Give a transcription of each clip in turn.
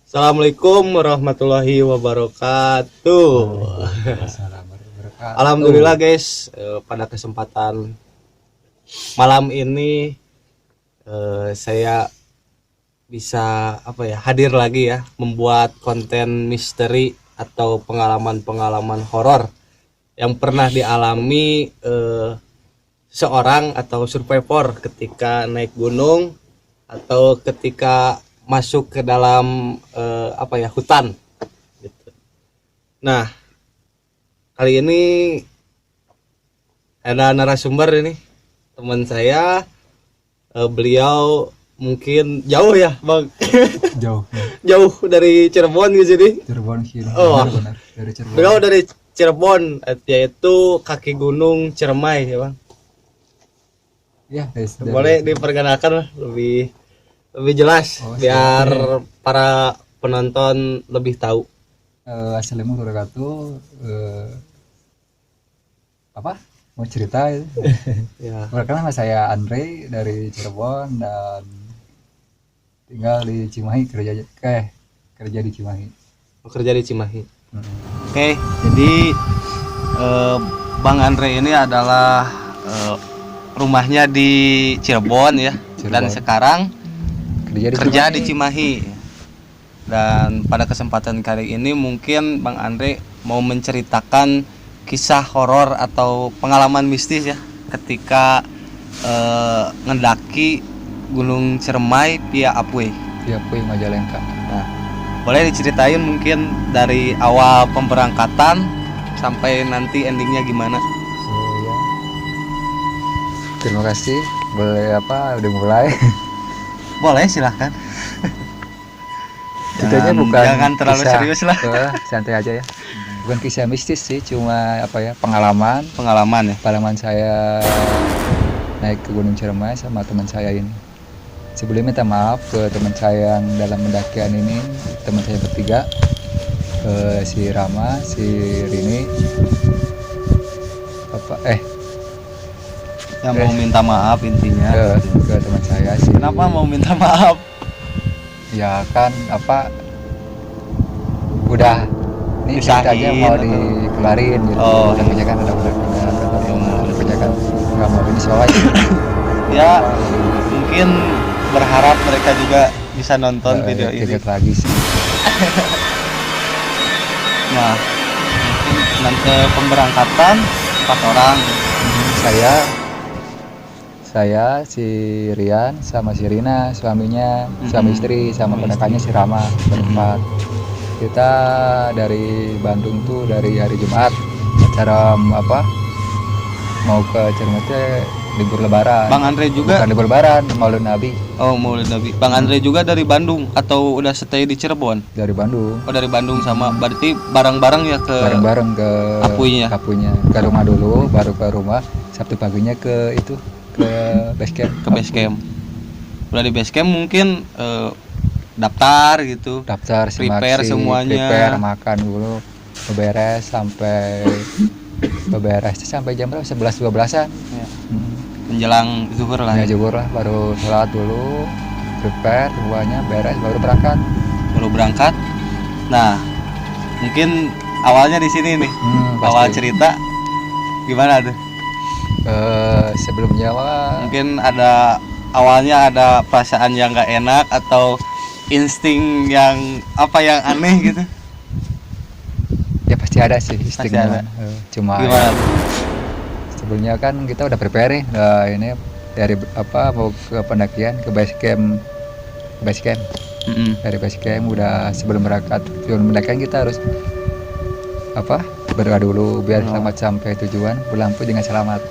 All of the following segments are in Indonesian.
Assalamualaikum warahmatullahi wabarakatuh. Waalaikumsalam warahmatullahi wabarakatuh. Alhamdulillah guys, pada kesempatan malam ini saya bisa hadir lagi ya, membuat konten misteri atau pengalaman-pengalaman horor yang pernah dialami seorang atau survivor ketika naik gunung atau ketika masuk ke dalam hutan gitu. Nah, kali ini ada narasumber ini, teman saya, beliau mungkin jauh ya Bang. Jauh. Jauh dari Cirebon gitu jadi. Cirebon sih. Oh, Benar. Dari Cirebon. Beliau dari Cirebon, yaitu kaki gunung Ciremai ya Bang. Ya, Boleh diperkenalkan lah lebih jelas biar para penonton lebih tahu. Assalamualaikum warahmatullahi wabarakatuh. Mau cerita ya? Ya. Perkenalkan saya Andre dari Cirebon dan tinggal di Cimahi, kerja di Cimahi. Bekerja di Cimahi. Oke, jadi Bang Andre ini adalah rumahnya di Cirebon ya. Dan sekarang kerja di Cimahi. Dan pada kesempatan kali ini mungkin Bang Andre mau menceritakan kisah horor atau pengalaman mistis ya ketika ngendaki Gunung Ciremai via Upway Majalengka. Nah, boleh diceritain mungkin dari awal pemberangkatan sampai nanti endingnya gimana? Ya. Terima kasih. Boleh udah mulai? Boleh, silahkan. Jangan terlalu kisah, serius lah. Santai aja ya. Bukan kisah mistis sih, cuma pengalaman saya naik ke Gunung Ciremai sama teman saya ini. Sebelumnya minta maaf ke teman saya yang dalam pendakian ini, teman saya bertiga, si Rama, si Rini, Mau minta maaf intinya ke teman saya sih. Kenapa mau minta maaf? Ya kan udah ini ceritanya mau dikelarin gitu. Udah punya kan udah nggak mau ini soalnya. Ya mungkin berharap mereka juga bisa nonton video ini. Tiket lagi sih. Nah, mungkin nanti pemberangkatan 4 orang. Saya si Rian sama si Rina, suaminya, suami istri, sama ponakannya si Rama, berempat. Kita dari Bandung tuh dari hari Jumat, acara mau ke Ciremai libur lebaran. Bang Andre juga? Bukan libur lebaran, Maulid Nabi. Oh, Maulid Nabi. Bang Andre juga dari Bandung atau udah stay di Cirebon? Dari Bandung. Oh, dari Bandung sama. Berarti bareng-bareng ya ke Apuinya. Ke rumah dulu, baru ke rumah. Sabtu paginya ke base camp. Udah di base camp mungkin daftar prepare semuanya, prepare makan dulu, beberes sampai jam berapa? 11-12an ya. Menjelang zuhur lah baru sholat dulu, prepare semuanya beres, baru berangkat. Nah, mungkin awalnya di sini nih, awal cerita gimana tuh? Sebelumnya mungkin awalnya ada perasaan yang nggak enak atau insting yang aneh gitu. Ya pasti ada sih instingnya. Cuma gimana? Sebelumnya kan kita udah prepare nih, ini dari mau ke pendakian ke base camp. Dari base camp udah sebelum pendakian kita harus berdoa dulu biar selamat sampai tujuan, pulang pun dengan selamat.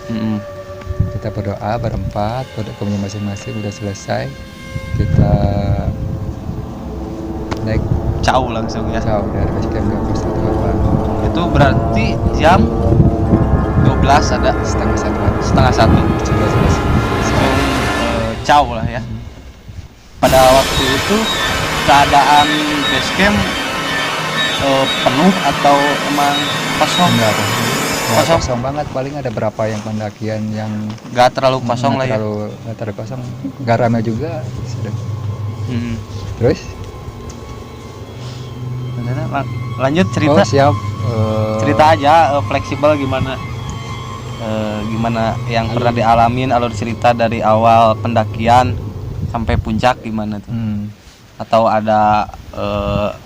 Kita berdoa berempat, berdoa masing-masing, udah selesai kita naik langsung ya. Dari base camp ke pos 1. Itu berarti jam 12 ada setengah satu sebelum lah ya. Pada waktu itu keadaan base camp penuh atau emang kosong? Kosong banget, paling ada berapa yang pendakian yang nggak terlalu kosong lah ya. Nggak terlalu kosong, nggak ramai juga sudah. Terus Lanjut cerita. Oh siap. Cerita aja fleksibel gimana gimana yang pernah dialamin, alur cerita dari awal pendakian sampai puncak gimana tuh? Atau ada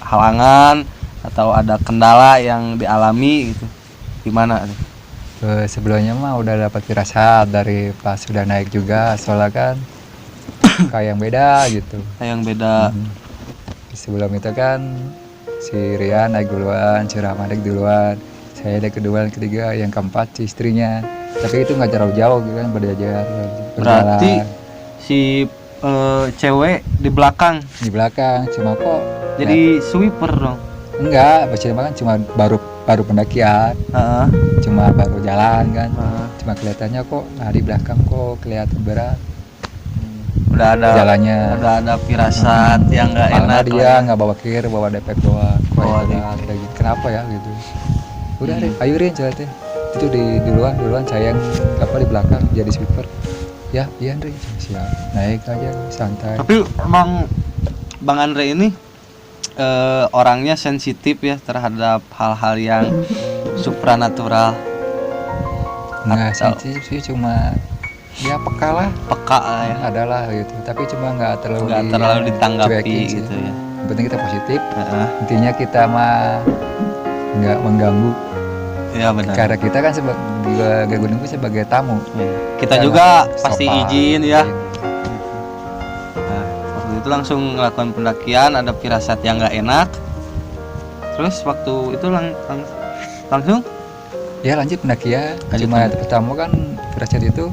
halangan atau ada kendala yang dialami gitu, gimana tuh? Sebelumnya mah udah dapat firasat dari pas sudah naik juga, soalnya kan kayak yang beda gitu. Kayak yang beda. Sebelum itu kan si Rian naik duluan, si Rahma naik duluan, saya naik kedua, ketiga, yang keempat si istrinya. Tapi itu nggak terlalu jauh gitu kan, berjajar. Berarti si cewek di belakang. Di belakang, cuma kok jadi sweeper dong? Enggak, percuma kan cuma baru pendakian, cuma baru jalan kan, cuma kelihatannya kok di belakang kok kelihatan berat. Udah ada jalannya, udah ada firasat yang nggak enak. Dia nggak bawa kir, bawa depek doang. Gitu. Kenapa ya gitu? Udah deh, ayo Rin ceritanya. Itu di duluan saya yang di belakang jadi sweeper. Ya, iya Andre, siap. Naik aja santai. Tapi emang Bang Andre ini orangnya sensitif ya terhadap hal-hal yang supranatural. Nggak sensitif sih, cuma dia peka lah ya. Adalah gitu. Tapi cuma nggak terlalu ditanggapi gitu ya. Yang penting kita positif. Intinya kita mah nggak mengganggu. Iya benar. Karena kita kan sebagai gunung sebagai tamu. Kita juga pasti izin ya. Nah, waktu itu langsung melakukan pendakian, ada firasat yang nggak enak. Terus waktu itu langsung? Ya lanjut pendakian. Cuma pertama kan firasat itu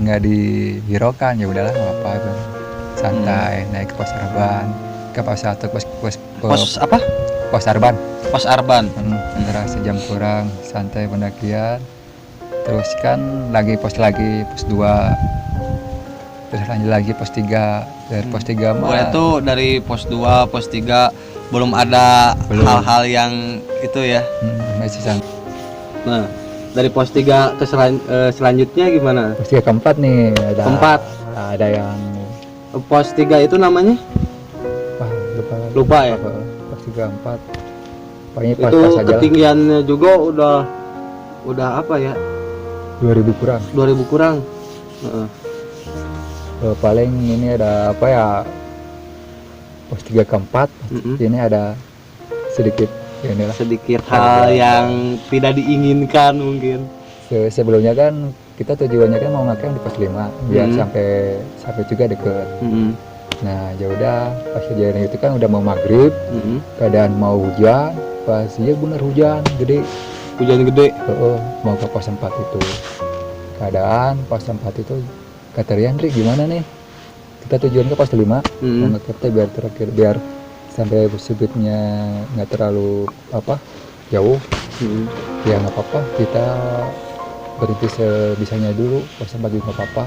nggak dihiraukan, ya udahlah nggak apa-apa, santai. Naik ke pos Arban, ke pos 1 pos apa? Pos Arban. Pos Arban. Antara sejam kurang, santai pendakian. Terus kan pos 2, terus lanjut lagi pos 3. Dari pos 3 mah itu dari pos 2, pos 3 belum ada hal-hal yang itu ya. Masih santai. Nah, dari pos 3 ke selanjutnya gimana? Pos 3 keempat nih ada. Keempat. Ada yang pos 3 itu namanya? Wah, lupa ya. Pos 3 4. Pokoknya pas aja. Ketinggiannya juga udah apa ya? 2000 kurang. 2000 kurang. Paling ini ada apa ya? Pos 3 ke 4. Ini ada sedikit hal yang tidak diinginkan mungkin. Sebelumnya kan kita tujuannya kan mau ngecamp di pos 5 biar sampai juga deket. Nah ya udah pas kejadian itu kan udah mau maghrib, keadaan mau hujan, pas bener hujan gede. Mau ke pos 4 itu. Keadaan pos 4 itu kata Rian, gimana nih? Kita tujuan ke pos 5, mau ngecamp biar sampai subitnya nggak terlalu jauh. Ya nggak apa-apa, kita berhenti sebisanya dulu, pos 4 juga nggak apa-apa.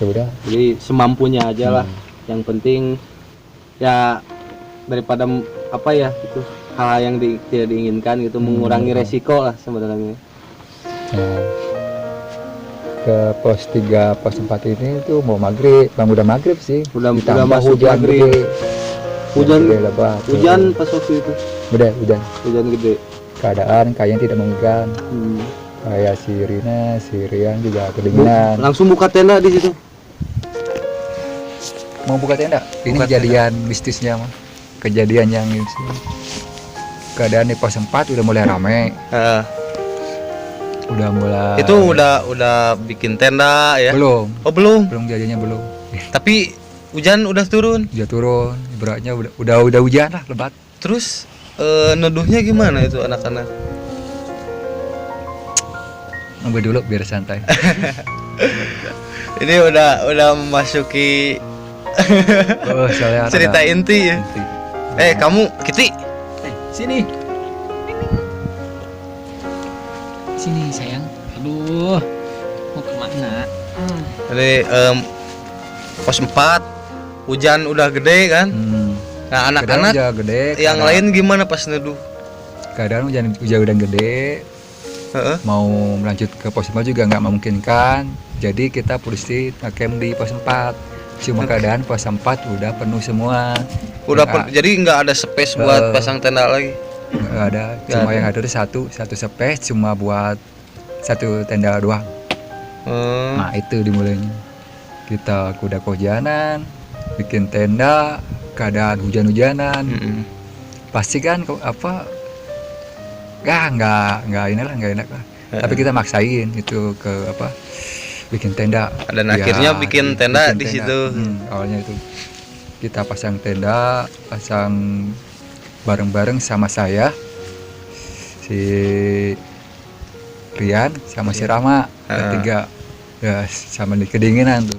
Ya udah, jadi semampunya aja lah. Yang penting ya daripada itu hal yang tidak diinginkan gitu, mengurangi resiko lah sebenarnya. Nah, ke pos 3 pos 4 ini tuh mau maghrib, udah maghrib sih, udah masuk hujan maghrib. Hujan pas waktu itu hujan gede. Keadaan kayaknya tidak memungkinkan. Kayak si Rina, si Rian juga kedinginan. Langsung buka tenda di situ. Mau buka tenda? Ini kejadian mistisnya mah. Kejadian yang ini. Keadaan di pos 4 udah mulai rame. Udah mulai. Itu udah bikin tenda ya? Belum. Oh belum. Belum jadinya belum. Tapi hujan udah turun. Beratnya udah hujan lah, lebat. Terus neduhnya gimana itu anak-anak? Nunggu dulu biar santai. Ini udah memasuki cerita inti ya. Kamu Kiti. Sini sayang. Aduh, mau kemana? Jadi pos 4 hujan udah gede kan. Nah anak-anak yang lain gimana pas neduh? Keadaan hujan udah gede. Mau melanjut ke pos 5 juga nggak memungkinkan. Jadi kita polisi ngecamp di pos 4. Cuma keadaan pas 4 udah penuh semua. Jadi nggak ada space buat pasang tenda lagi. Nggak ada, cuma yang ada satu space cuma buat satu tenda doang. Nah itu dimulainya. Kita kuda kojanan, bikin tenda, keadaan hujan-hujanan. Pasti kan nggak enak lah. Tapi kita maksain itu ke bikin tenda. Dan akhirnya bikin tenda di situ. Awalnya itu kita pasang tenda, pasang bareng-bareng sama saya, si Rian sama si Rama, bertiga. Ya sama di kedinginan tuh.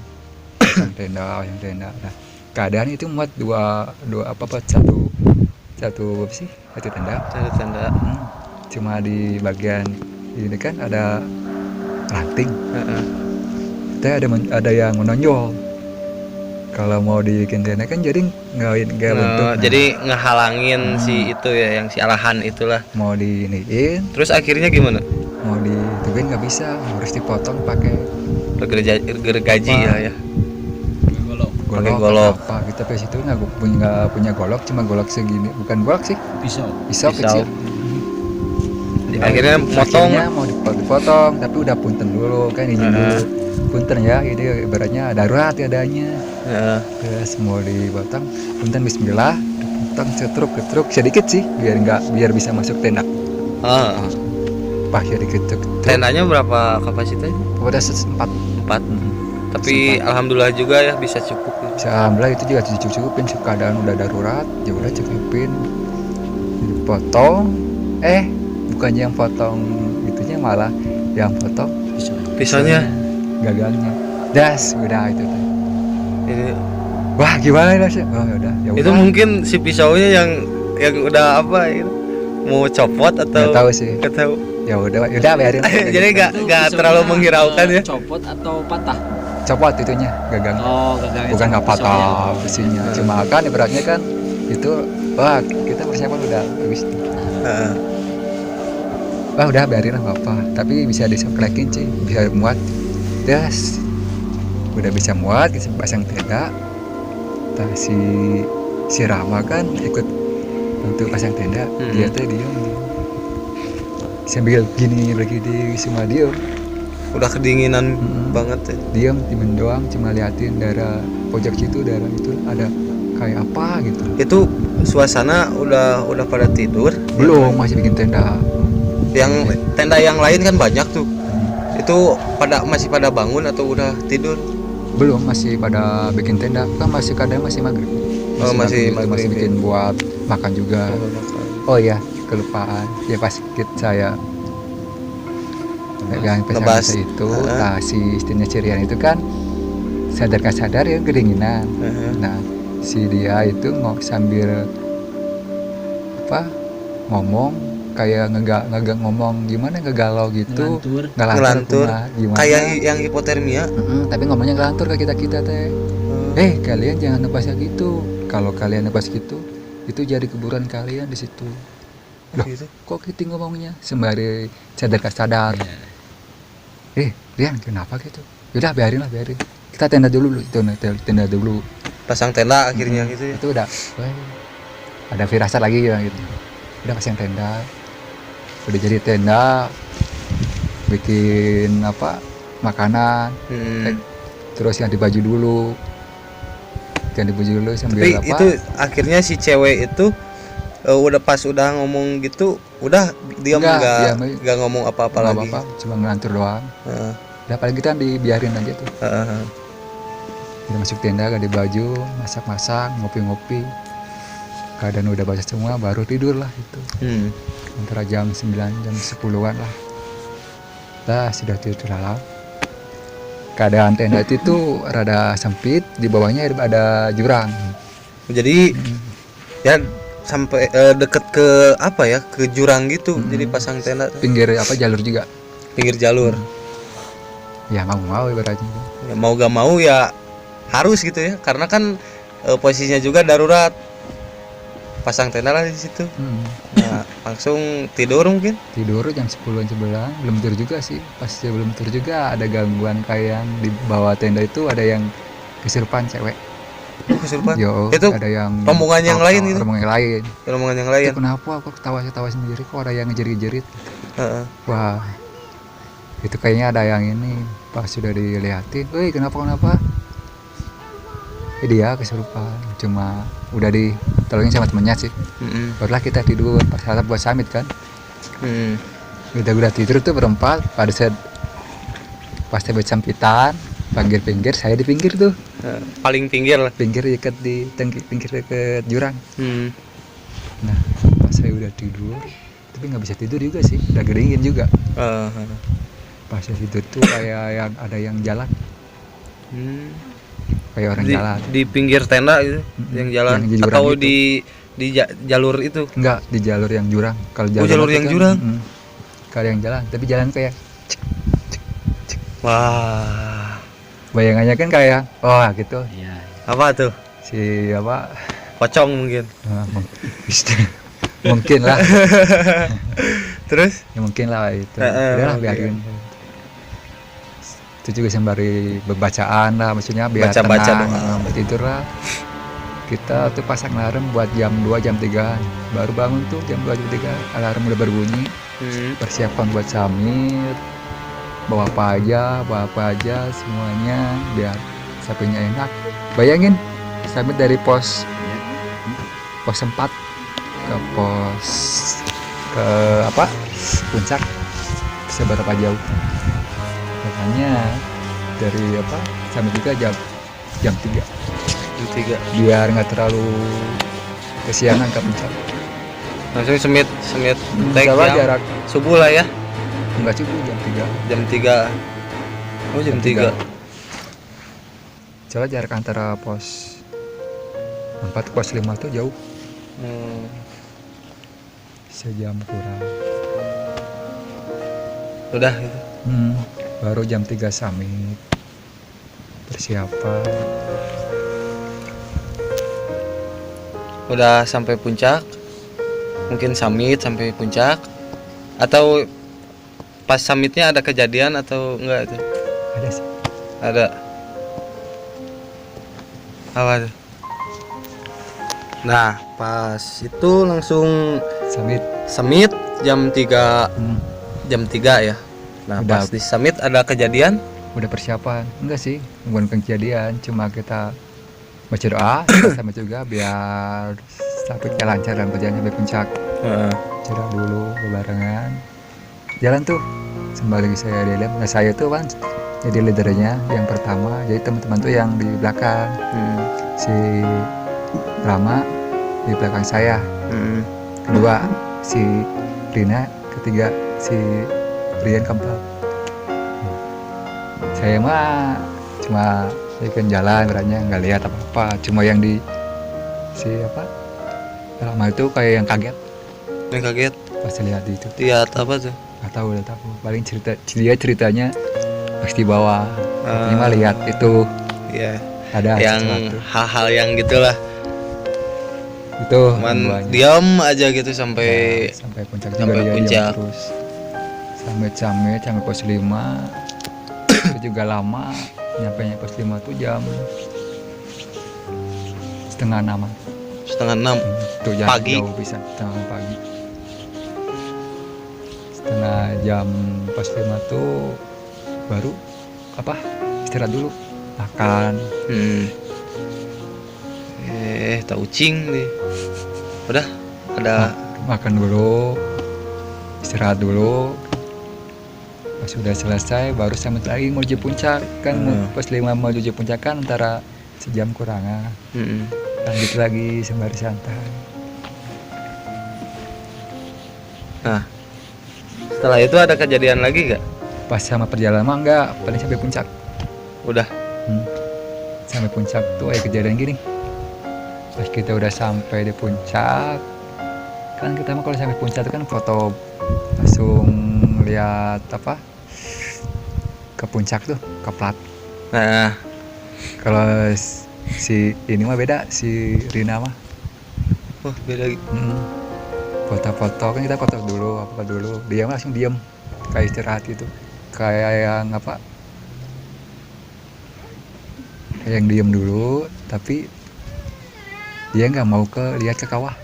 Pasang tenda. Nah, keadaan itu muat satu tenda. Cuma di bagian ini kan ada ranting. Ada yang menonjol. Kalau mau dibikin tenda kan jadi nggak bentuk. Jadi ngehalangin si itu ya, yang si arahan itulah. Mau diiniin. Terus akhirnya gimana? Mau ditubin nggak bisa, harus dipotong pakai gergaji ya. Pakai golok. Apa kita ke situ nggak punya golok, cuma golok segini, bukan golok sih. Pisau kecil. Akhirnya mau dipotong, tapi udah punten dulu kan izin dulu. Punten ya, ini ibaratnya darurat adanya. Terus mau dipotong, punten bismillah, dipotong cetruk sedikit sih, biar bisa masuk tenda. Pakai dikit. Tendanya berapa kapasitasnya? Udah 4. Tapi alhamdulillah juga ya bisa cukup. Alhamdulillah itu juga cukupin, keadaan udah darurat, ya udah cukupin. Dipotong, bukannya yang potong itunya, malah yang potong pisaunya, gagangnya. Udah itu tuh. Ini wah gimana ini sih? Oh udah. Ya itu mungkin si pisaunya yang udah gitu. Mau copot atau nggak tahu sih. Nggak tahu. Ya udah biarin. Jadi nggak terlalu menghiraukan ya. Copot atau patah? Copot itunya, gagangnya. Gagangnya. Bukan nggak patah besinya. Cuma kan ibaratnya kan itu, kita persiapan udah habis. Udah biarin lah apa. Tapi bisa disoklekin sih, bisa muat. Udah bisa muat, bisa pasang tenda. Si Rama kan ikut untuk pasang tenda. Dia tuh diem sambil gini semua diem. Udah kedinginan banget ya. Diem doang, cuma liatin daerah pojok situ, daerah itu ada kayak apa gitu. Itu suasana udah pada tidur? Belum, masih bikin tenda. Yang tenda yang lain kan banyak tuh. Itu masih pada bangun atau udah tidur? Belum, masih pada bikin tenda. Kan kadang masih maghrib. Masih bikin buat makan juga. Oh iya, kelupaan. Ya pas saya pegang ngebahas itu, si istrinya Cirian itu kan sadar ya kedinginan. Nah, si dia itu sambil ngomong kayak ngomong gimana, ngegalau gitu, ngelantur gimana, kayak yang hipotermia. Tapi ngomongnya ngelantur ke kita teh. Kalian jangan nebas gitu. Kalau kalian nebas gitu, itu jadi kuburan kalian di situ. Loh, gitu? Kok gitu ngomongnya? Sembari sadar. Rian, kenapa gitu? Yaudah biarin. Kita tenda dulu. Pasang tenda akhirnya gitu ya. Itu udah, ada firasat lagi ya gitu. Udah pasang tenda. Udah jadi tenda, bikin makanan. Terus ganti baju dulu sambil. Tapi itu akhirnya si cewek itu udah ngomong gitu, udah diam, nggak ngomong apa-apa lagi. Cuma ngelantur doang. Udah paling kita dibiarin aja tuh. Kita masuk tenda, ganti baju, masak, ngopi. Keadaan udah basah semua, baru tidur lah itu. Antara jam 9, jam 10-an lah. Sudah tidur lelap. Keadaan tenda itu rada sempit, di bawahnya ada jurang. Jadi ya sampai deket ke ke jurang gitu. Jadi pasang tenda pinggir jalur juga. Pinggir jalur. Ya mau ibaratnya. Ya, mau gak mau ya harus gitu ya, karena kan posisinya juga darurat. Pasang tenda lah di situ. Nah, langsung tidur mungkin. Tidur jam 10 sebelah, belum tidur juga sih. Pas belum tidur juga ada gangguan kayak yang di bawah tenda itu ada yang kesurupan cewek. Kesurupan. Yo, Itu ada yang rombongan yang lain itu. rombongan yang lain. Rombongan yang lain. Itu kenapa aku ketawa sendiri kok ada yang ngejerit-jerit. Heeh. Wah, itu kayaknya ada yang ini. Pas sudah dilihatin, woi kenapa? Dia kesurupan, cuma udah ditolongin sama temennya sih. Barulah kita tidur pas saat buat summit kan. Udah tidur tuh berempat, pada saat pas saya sampitan, pinggir saya di pinggir tuh. Paling pinggir lah. Pinggir dekat di pinggir dekat jurang. Nah, pas saya udah tidur, tapi nggak bisa tidur juga sih, udah geringin juga. Pas saya tidur tuh kayak yang ada yang jalan. Kayak orang jalan di pinggir tenda gitu yang jalan yang atau gitu. di jalur itu enggak di jalur yang jurang kalau jalur yang kan, jurang kalau yang jalan tapi jalan kayak wah bayangannya kan kayak gitu Iya. apa tuh si apa pocong mungkin mungkin lah terus ya mungkin lah itu udahlah biarin itu juga sembari bacaan lah maksudnya biar tenang tidur lah kita tuh pasang alarm buat jam 2 jam 3 baru bangun tuh jam 2 jam 3 alarm udah berbunyi persiapan buat summit bawa apa aja semuanya biar sapinya enak bayangin summit dari pos 4 ke pos puncak bisa berapa jauh makanya dari sampai juga jam 3 biar nggak terlalu kesiangan ke puncak langsung semit jarak subuh lah ya nggak subuh jam 3 oh jam 3 soalnya jarak antara pos 4 ke pos 5 tuh jauh sejam kurang udah gitu baru jam 3 summit persiapan udah sampai puncak mungkin summit sampai puncak atau pas summitnya ada kejadian atau enggak itu ada sih ada apa tuh nah pas itu langsung summit jam 3 ya. Nah, udah, pas di summit ada kejadian? Udah persiapan. Enggak sih, bukan kejadian, cuma kita baca doa sama juga biar sampai lancar dan perjalanan sampai puncak. Cerah dulu berbarengan. Jalan tuh sembari saya di dalam. Nah, saya tuh kan jadi leadernya yang pertama, jadi teman-teman tuh yang di belakang. Si Rama di belakang saya. Kedua si Rina, ketiga si Brian keempat. Saya mah cuma ikan jalan beranya nggak lihat apa-apa, cuma yang di Rama itu kayak yang kaget pas lihat itu. Lihat apa tuh? Nggak tahu, paling ceritanya pasti bawah. Ini mah lihat itu. Iya. Ada yang sesuatu. hal-hal yang gitulah. Itu diam aja gitu sampai puncak sampai juga puncak. Terus sampai pos 5 itu juga lama nyampe pos 5 tuh jam setengah 6 tuh jam pagi jauh bisa setengah pagi setengah jam pos 5 tuh baru istirahat dulu makan tak ucing nih udah ada makan dulu istirahat dulu pas sudah selesai baru sampai lagi menuju puncak kan pas 5 menuju puncak kan antara sejam kurangan lanjut lagi sembari santai. Nah setelah itu ada kejadian lagi gak? Pas sama perjalanan mah enggak, paling sampai puncak udah sampai puncak tuh kejadian gini pas kita udah sampai di puncak kan kita mah kalau sampai puncak itu kan foto langsung lihat ke puncak tuh ke plat. Nah kalau si ini mah beda, si Rina mah beda foto-foto kan kita foto dulu dia mah langsung diem kayak istirahat gitu kayak yang kayak yang diem dulu, tapi dia nggak mau lihat ke kawah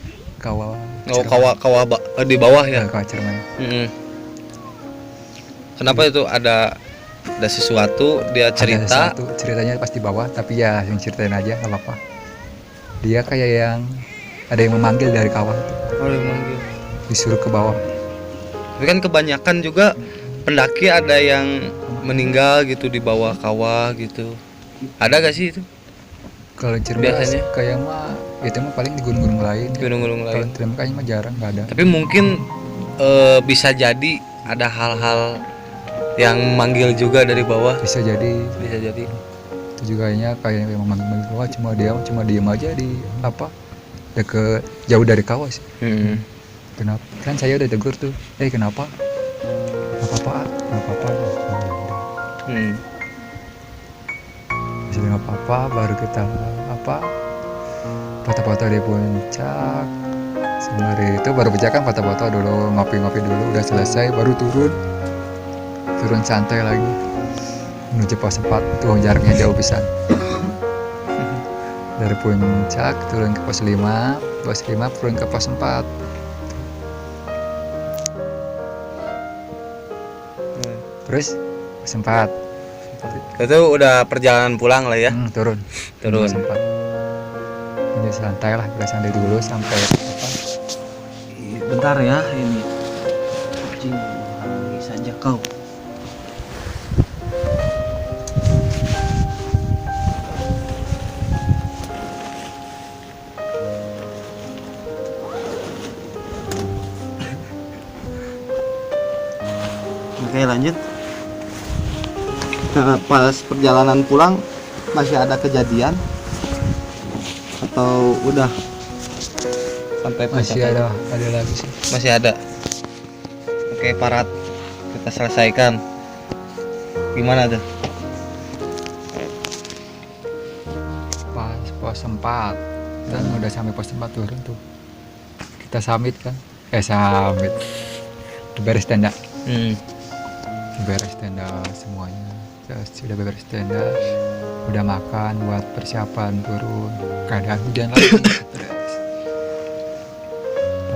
Oh, Ciremai. di bawah ya. Kawah Ciremai. Kenapa itu ada sesuatu dia cerita? Ada sesuatu, ceritanya pas di bawah, tapi ya yang ceritain aja nggak apa-apa. Dia kayak yang ada yang memanggil dari kawah itu, Oh, dia manggil. disuruh ke bawah. Tapi kan kebanyakan juga pendaki ada yang meninggal gitu di bawah kawah gitu. Ada gak sih itu? Kalau Ciremai Biasanya? kayak mah itu mah paling di gunung-gunung lain. Gunung-gunung Kalau lain. Ciremai kayaknya mah jarang, nggak ada. Tapi mungkin bisa jadi ada hal-hal yang manggil juga dari bawah. Bisa jadi Bisa jadi. itu juga kayak yang memanggil kawah, cuma diem aja di deket jauh dari kawah sih. Kenapa? Kan saya udah tegur tuh, kenapa? Nggak apa-apa. Bisa nggak apa-apa, baru kita foto-foto di puncak. Sembari itu baru puncak kan foto-foto dulu, ngopi-ngopi dulu, udah selesai baru turun santai lagi menuju pos 4 tuh jaraknya jauh pisan. Dari puncak turun ke pos 5 turun ke pos 4. Terus pos 4 Itu udah perjalanan pulang lah ya. turun Turun. Pos 4 menuju santai lah, udah santai dulu sampai Bentar ya, ini kucing menghalangi saja kau. Oke, lanjut. Nah, pas perjalanan pulang masih ada kejadian atau udah sampai masih puncak? ada lagi sih. Masih ada. Oke, parat kita selesaikan. Gimana tuh? Pas pos 4 kan udah sampai pos 4 turun tuh, kita summit kan summit beres tenda semuanya. Terus sudah beres tenda, udah makan buat persiapan turun, keadaan hujan lagi.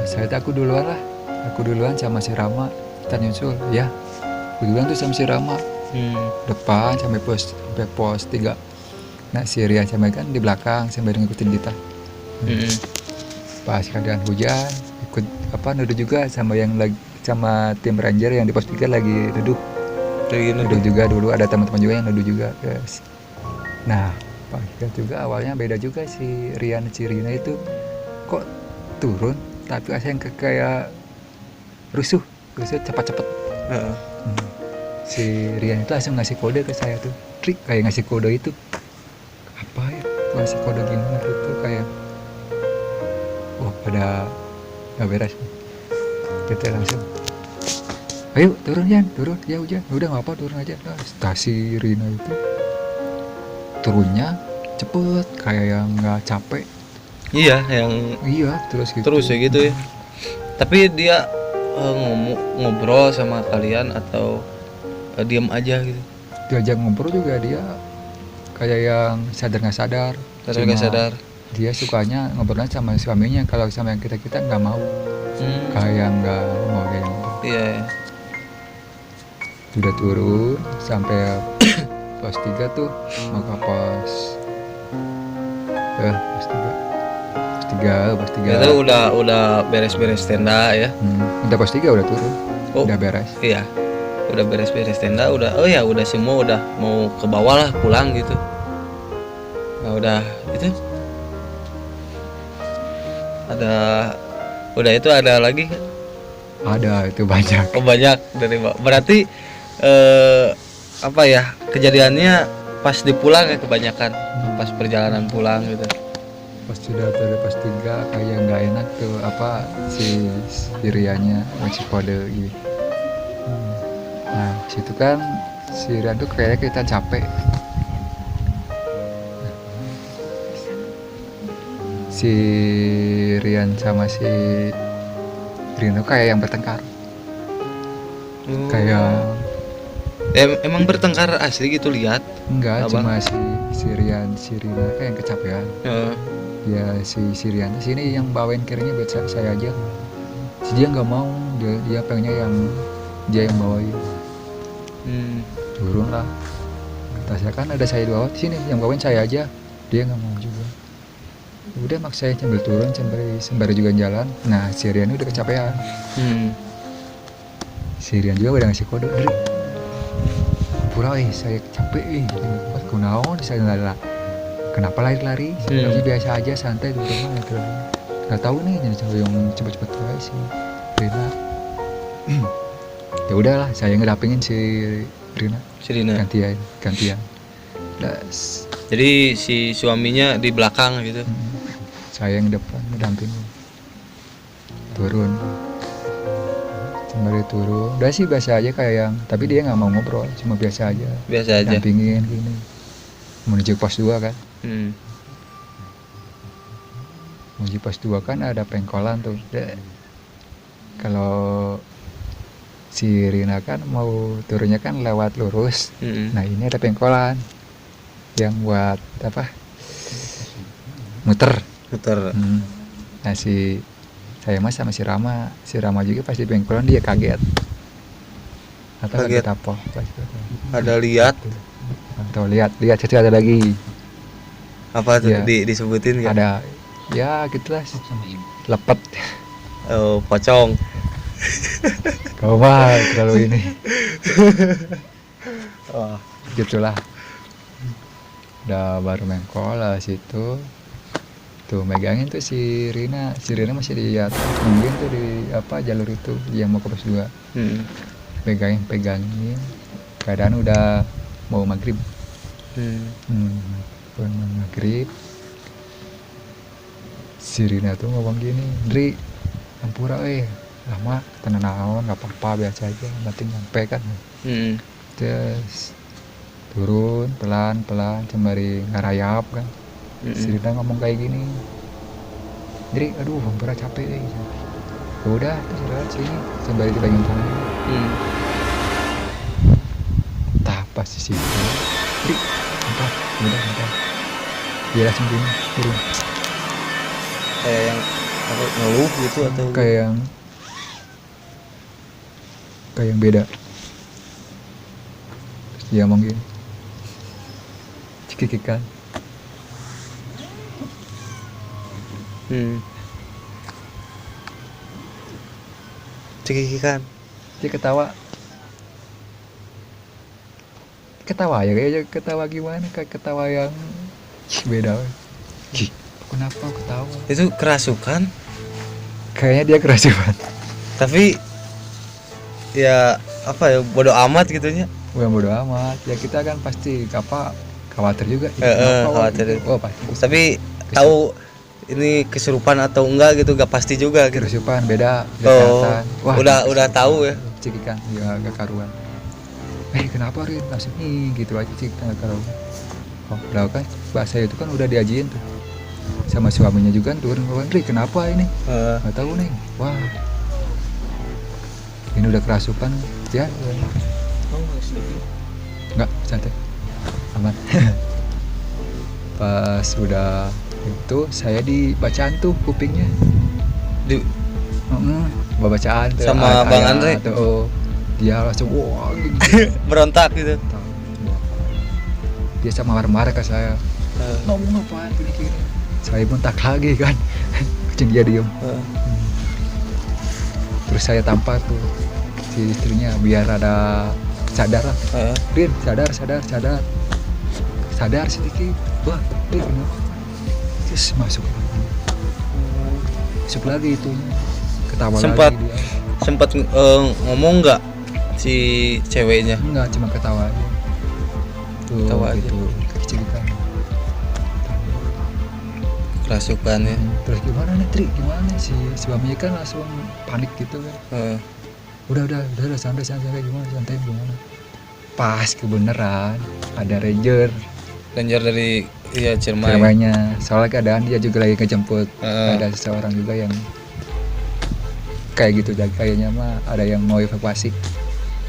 Pas aku duluan sama si Rama, kita nyusul ya. Aku duluan tuh sama si Rama depan sampai pos 3. Nah si Rian sama kan di belakang sambil ngikutin kita. Pas keadaan hujan ikut nuduh juga sama tim ranger yang di pos 3 lagi duduk juga dulu, ada teman-teman juga yang nuduh juga, guys. Nah pas juga awalnya beda juga si Rian Cirina itu kok turun tapi yang kayak rusuh cepat-cepat. Si Rian itu langsung ngasih kode ke saya tuh, trik kayak ngasih kode itu apa ya, ngasih kode gimana gitu, kayak pada nggak beres kita langsung ayo turun ya hujan udah nggak apa turun aja. Nah, stasi Rina itu turunnya cepet kayak yang nggak capek. Iya Terus ya gitu ya. Tapi dia ngobrol sama kalian atau diam aja gitu? Diajak ngobrol juga dia kayak yang sadar nggak sadar. Dia sukanya ngobrolnya sama suaminya, kalau sama yang kita nggak mau. Kayak nggak mau kayak gitu. Iya. Udah turun sampai pos 3 tuh mau ke pos 3. Itu udah beres-beres tenda ya. Udah pos 3 udah turun. Udah beres. Iya. Udah beres-beres tenda, udah semua udah mau ke bawah lah pulang gitu. Nah, udah itu ada lagi kan? Ada, itu banyak. Banyak dari berarti kejadiannya pas dipulang ya kebanyakan, pas perjalanan pulang gitu. Pas sudah dari pos 3 kayak nggak enak tuh si Riannya masih kode gitu. Nah situ kan si Rian tuh kayaknya kita capek. Si Rian sama si Rino kayak yang bertengkar. Kayak emang bertengkar asli gitu lihat? enggak, Abang? cuma Sirina kayak yang kecapean. Ya si Sirian sini yang bawain kirinya buat saya aja. Si dia nggak mau, dia pengennya yang dia yang bawain. Turun lah. Kata saya kan ada saya di bawah, sini yang bawain saya aja. Dia nggak mau juga. Udah maksa saya sambil turun sembari juga jalan. Nah Sirian udah kecapean. Sirian juga udah ngasih kode, Dri pura saya capek pas kunaon saya nggak kenapa lari-lari tapi biasa aja santai di rumah gitu. Nggak tahu nih jadi cewek yang cepet-cepet aja sih Rina. Ya udahlah saya ngedapingin si Rina gantian jadi si suaminya di belakang gitu. Saya yang depan ngedampingin turun sembari turun udah sih biasa aja kayak yang tapi dia nggak mau ngobrol cuma biasa aja dampingin gini menuju pos 2 kan. Menuju pos 2 kan ada pengkolan tuh. Kalau si Rina kan mau turunnya kan lewat lurus. Nah ini ada pengkolan yang buat apa muter. Nah si saya mas sama si Rama juga pas di pengkolan dia kaget apa ada lihat atau lihat satu ada lagi apa tuh ya, disebutin kan? Ada ya gitulah lepet pocong kau mah terlalu ini gitulah udah baru mengkol lah situ tuh megangin tuh si Rina masih di atas mungkin tuh di apa jalur itu yang mau ke pos 2. Pegangin keadaan udah mau maghrib. Maghrib si Rina tuh ngomong gini, Dri ampura lama tenan naon nggak apa-apa biasa aja nanti nyampe kan. Terus turun pelan sembari ngarayap kan. Si Rina ngomong kayak gini, Dri aduh hampir capek gitu. Ya udah terus lewat sini sembari dibangin sana. Pas di situ, Dri bentar dia langsung gini turun kayak yang ngeluh gitu atau kayak yang beda. Terus dia ngomong gini, cekikikan. cekikikan Dia ketawa ya kayaknya ketawa gimana kayak ketawa yang beda. Kenapa ketawa itu kerasukan kayaknya dia kerasukan tapi ya apa ya bodoh amat gitunya. bukan bodoh amat ya kita kan pasti khawatir juga khawatir gitu. Pasti tapi tahu ini kesurupan atau enggak gitu gak pasti juga gitu. Kesurupan beda udah tahu ya cekikan ya gak karuan. Kenapa Rin langsung gitu aja sih kita gak karuan. Udah kan bahasa itu kan udah diajiin tuh sama suaminya juga kan turun Rin kenapa ini nggak tahu nih. Wah ini udah kerasukan ya. Nggak santai aman. Pas udah itu saya dibacaan tuh kupingnya bacaan tuh sama Bang Andre tuh dia langsung wah gitu. berontak gitu. Dia sama marah-marah ke saya ngomong apaan gini saya pun tak lagi kan. Kucing dia diem. Terus saya tampar tuh si istrinya biar ada sadar lah. Rin sadar sedikit. Wah Rin kenapa terus masuk lagi itu ketawa lagi dia. Sempat ngomong nggak si ceweknya? Enggak, cuma ketawa aja tuh ketawa gitu cerita kerasukan ya. Terus gimana nih Tri gimana si suaminya kan langsung panik gitu kan. Udah santai gimana pas kebenaran ada ranger dari Ciremai. Ciremainya soalnya keadaan dia juga lagi ngejemput ada seseorang juga yang kayak gitu kayaknya mah ada yang mau evakuasi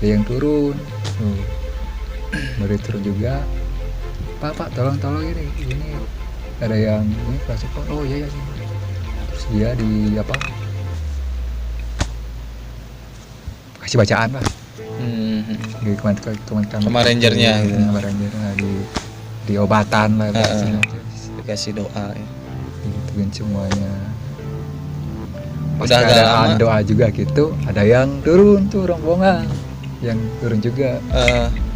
ada yang turun baru turun juga Pak tolong ini ada yang ini kerasukan. Oh iya terus dia di apa kasih bacaan lah di teman sama rangernya gitu. Sama rangernya di obatan lah Dikasih doa ya. Digituin semuanya. Pas Udah agak lama doa juga gitu, ada yang turun tuh rombongan yang turun juga.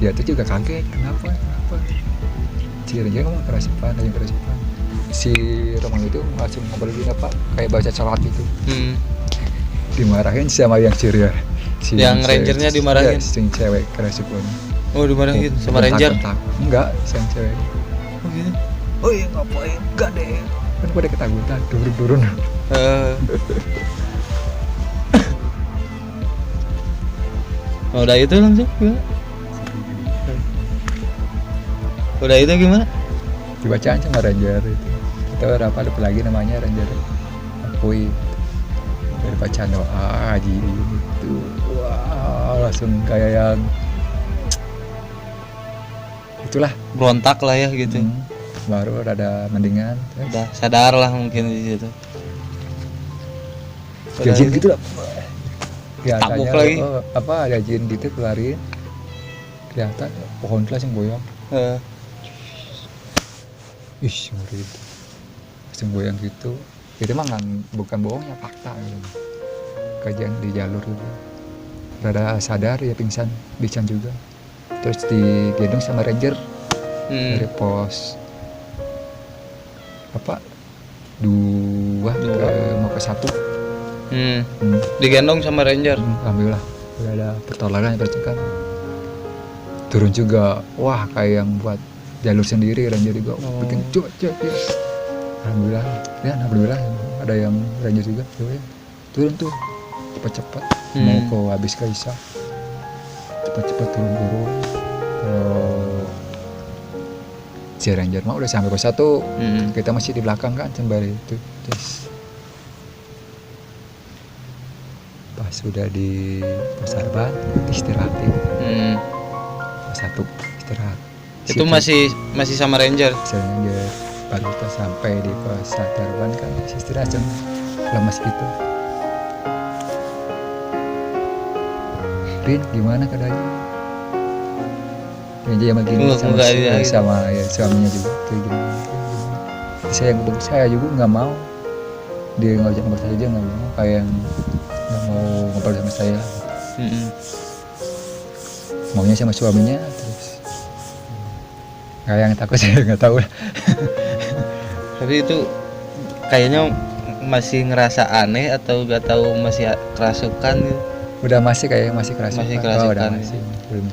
Dia tuh juga kaget, kenapa si ranger ngomong kerasukan, ada yang kerasukan. Si rombongan itu langsung ngobrolin apa kayak baca salat gitu. Dimarahin sama yang ceria. Yang rangernya dimarahin. Ya, si cewek kerasukan. Oh dimarahin sama ranger? Enggak, si cewek. Oh gitu. Oh iya ngapain? Enggak deh. Kan pada ketakutan, turun. Udah itu langsung gimana? Udah itu gimana? Dibacaan sama ranger itu. Kita apa lagi namanya ranger akui. Dari bacaan doa haji gitu. Wah, langsung kayak yang itulah berontak lah ya gitu. Baru ada mendingan. Udah sadar lah mungkin di situ. Ya jin gitu lah. Tabuk lagi. Apa ada jin gitu keluarin. Kelihatan pohon kelas yang goyang. Ih, ngeri itu. Langsung goyang gitu. Itu mah bukan bohongnya, fakta gitu. Kajian di jalur itu. Rada sadar ya pingsan juga. Terus digendong sama ranger dari pos apa 2 mau ke 1. Digendong sama ranger. Alhamdulillah udah ada pertolongan kan. Turun juga, wah kayak yang buat jalur sendiri ranger juga bikin cuek ya. Alhamdulillah ada yang ranger juga ya. Turun tuh cepat mau ke habis ke Isa cepat turun. Si ranger mah udah sampai pos 1. Kita masih di belakang kan sembari itu. Terus pas sudah di pos Arban istirahatin. Pos 1 istirahat. Itu masih sama ranger. Ranger baru kita sampai di pos Arban kan istirahat lama segitu. Rin gimana keadaannya? Ranger yang begini sama ya, suaminya juga kayak gini. Saya juga nggak mau dia ngajak ngobrol saja, nggak mau kayak yang nggak mau ngobrol sama saya. Maunya sama suaminya terus kayak yang takut saya nggak tahu. Tapi itu kayaknya masih ngerasa aneh atau nggak tahu masih kerasukan gitu. Udah masih kerasukan. Udah masih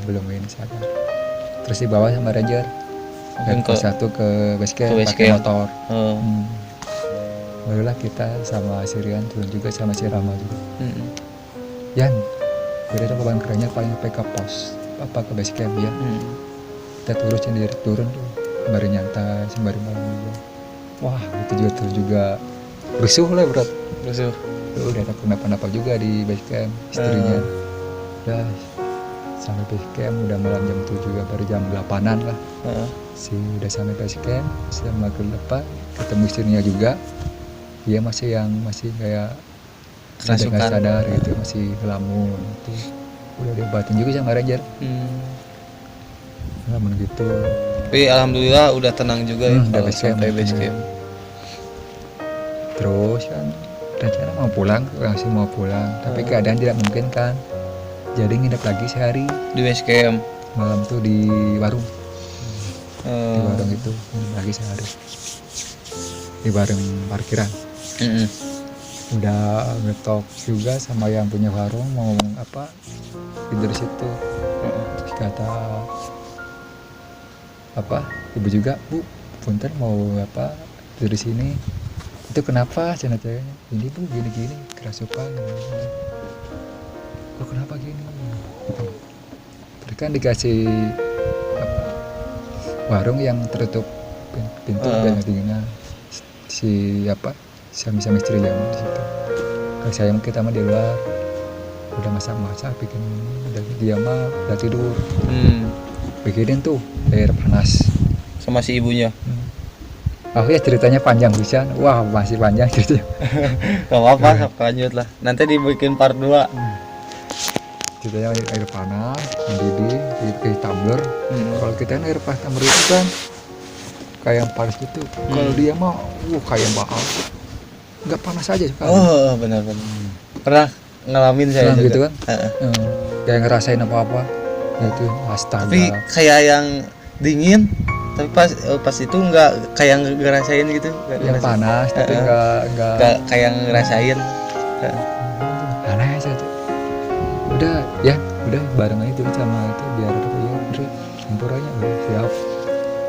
belum ini sadar. Terus dibawa sama ranger dari pos 1 ke base camp pakai motor. Barulah kita sama Sirian turun juga sama si Rama juga. Yan, beda beban kerennya paling sampai ke pos apa ke base camp ya. Kita turun tuh sembari nyantai sembari malam juga. Wah itu juga rusuh lah berat. Udah tak kenapa-napa juga di base camp istrinya. Udah sampai base camp udah malam jam 7 juga baru jam 8-an lah. Udah sampai base camp sama kelapa ketemu istrinya juga. Dia masih kayak sadar gitu, masih ngelamun gitu. Udah diobatin juga sama ranger. Ngelamun gitu. Tapi alhamdulillah udah tenang juga ya udah sampai base camp. Terus kan rencana langsung mau pulang, tapi keadaan tidak mungkin kan. Jadi nginep lagi sehari di base camp. Malam tuh di warung. Di warung itu nginep lagi sehari. Di warung parkiran. Udah ngetok juga sama yang punya warung mau apa tidur situ. Terus kata apa ibu juga, Bu punten mau apa tidur di sini. Itu kenapa cina ceweknya? Ini Bu gini kerasukan. Kok kenapa gini? Terus kan dikasih apa, warung yang tertutup pintu dan dinginnya si apa suami istri yang di situ. Kalau saya kita mah di luar udah masak bikin dia mah udah tidur. Bikinin tuh air panas sama si ibunya. Oh ya ceritanya panjang bisa. Wah masih panjang ceritanya. Gak apa-apa, sok lanjut lah. Nanti dibikin part 2. Ceritanya air panas, mendidih, pakai tumbler. Kalau kita kan air panas tumbler itu kan kayak yang panas gitu. Kalau dia mah, kayak yang bakal. Nggak panas aja sekali. Oh benar-benar. Pernah ngalamin saya juga. Gitu kan? Kayak ngerasain apa-apa. Itu astaga. Tapi kayak yang dingin, tapi pas itu nggak kayak ngerasain gitu. Yang panas, tapi nggak kayak ngerasain. Aneh saja. Udah bareng aja dulu sama itu biar apa ya, Dri, campur aja udah siap.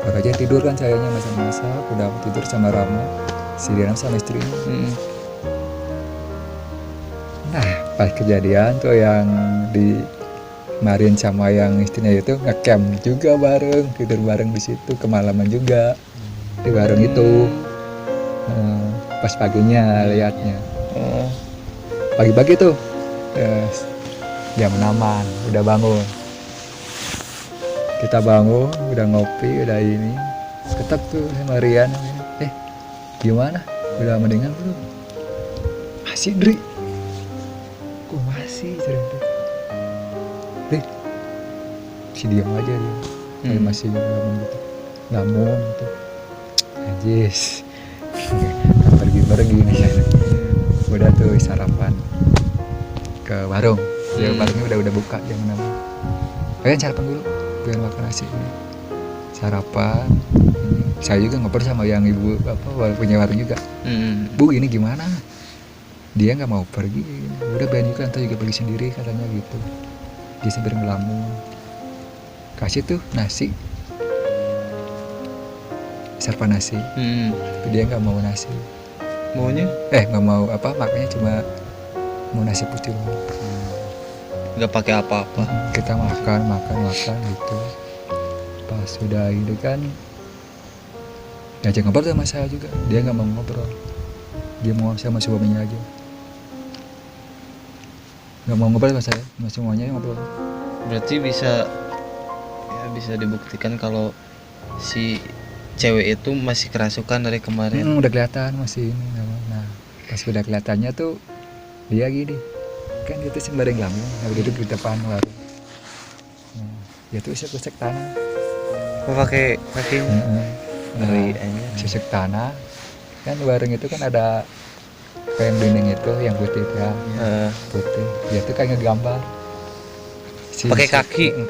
Baru aja tidur kan sayanya masak-masak, udah tidur sama Rama, si Diana sama istrinya. Nah pas kejadian tuh yang di Marin sama yang istrinya itu ngecamp juga bareng, tidur bareng di situ, kemalaman juga di bareng itu. Pas paginya lihatnya, pagi-pagi tuh jam 6-an udah bangun, kita bangun udah ngopi udah ini ketek tuh sama Rian, gimana udah mendingan belum? Masih Dri, kok masih cerita Dri, si diam aja dia, kayak masih ngelamun gitu, anjis pergi nih saya. Udah tuh sarapan ke warung, ya warungnya udah buka jam 6. Kalian sarapan dulu biar makan nasi ini. Sarapan ini. Saya juga ngobrol sama yang ibu punya warung juga. Bu ini gimana? Dia nggak mau pergi, udah Ben juga nanti juga pergi sendiri katanya gitu. Dia sambil ngelamun, kasih tuh nasi, sarapan nasi, tapi dia nggak mau nasi. Maunya? Nggak mau makanya cuma mau nasi putih. Nggak pakai apa-apa. Kita makan gitu. Pas sudah ini kan ngajak ngobrol sama saya juga, dia nggak mau ngobrol, dia mau sama suaminya aja, nggak mau ngobrol sama saya, sama semuanya ngobrol. Berarti bisa dibuktikan kalau si cewek itu masih kerasukan dari kemarin. Udah kelihatan masih ini. Nah pas udah kelihatannya tuh dia gini kan, gitu sembarang ngelamun, duduk di depan warung. Dia tuh usek tanah. Pakai dari sisik tanah kan, warung itu kan ada kayak dinding itu yang putih kan, putih. Dia tuh kayak ngegambar pakai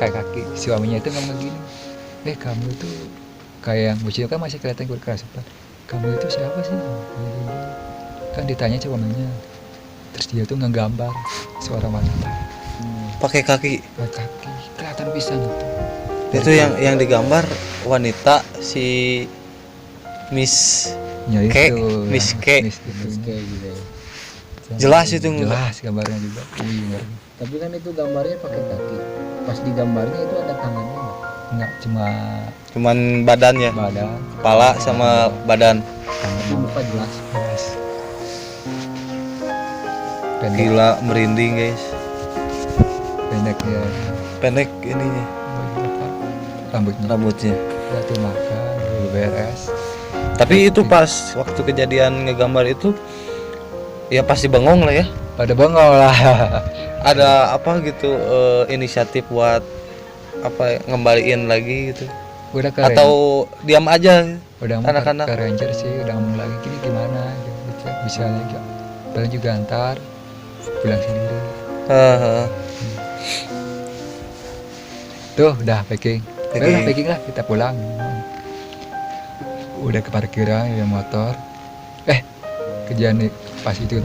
kaki. Suaminya itu ngomong gini, kamu tuh kayak yang bocil kan masih kelihatan kerasukan, kamu itu siapa sih kan, ditanya suaminya. Terus dia tuh ngegambar seorang wanita pakai kaki kelihatan pisan itu yang digambar wanita si Miss Miss K gitu ya. Jelas itu jelas gambarnya juga. Tapi kan itu gambarnya pakai kaki, pas digambarnya itu ada tangannya enggak, cuman badannya, kepala sama badan, tapi muka jelas. Gila, merinding guys. Pendek ininya, rambutnya. Udah makan, udah beres. Tapi itu pas waktu kejadian ngegambar itu ya pasti bengong lah ya. Pada bengong lah. Ada apa gitu inisiatif buat ngembaliin lagi gitu? Udah keren. Atau diam aja? Udah anak-anak ke ranger sih, udah ngomong lagi gimana bisa aja. Paling juga antar pulang sendiri. Tuh udah packing lah, kita pulang. Udah ke parkiran ya motor. Kejadian pas itu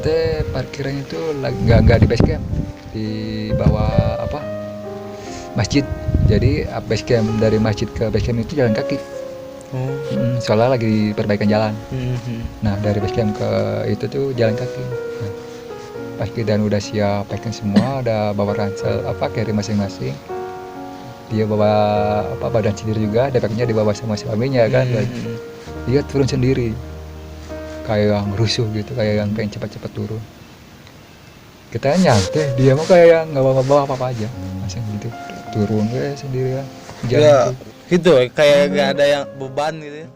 parkirannya itu nggak di base camp, di bawah masjid. Jadi base camp dari masjid ke base camp itu jalan kaki. Soalnya lagi perbaikan jalan. Nah dari base camp ke itu tuh jalan kaki. Nah, pas kita udah siap packing semua, udah bawa ransel carry masing-masing. Dia bawa badan sendiri juga, depeknya dibawa sama suaminya kan. Dia turun sendiri, kayak yang rusuh gitu, kayak yang pengen cepat-cepat turun. Kita nyantai, dia mau kayak yang nggak bawa apa-apa aja, masih gitu turun sendiri kan. Ya gitu kayak gak ada yang beban gitu ya.